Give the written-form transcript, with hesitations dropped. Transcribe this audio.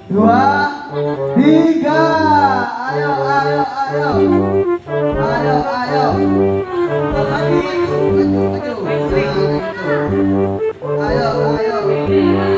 dua, tiga. Ayo, ayo, ayo. Ayo, ayo. Lagi, maju, maju. Ayo, ayo.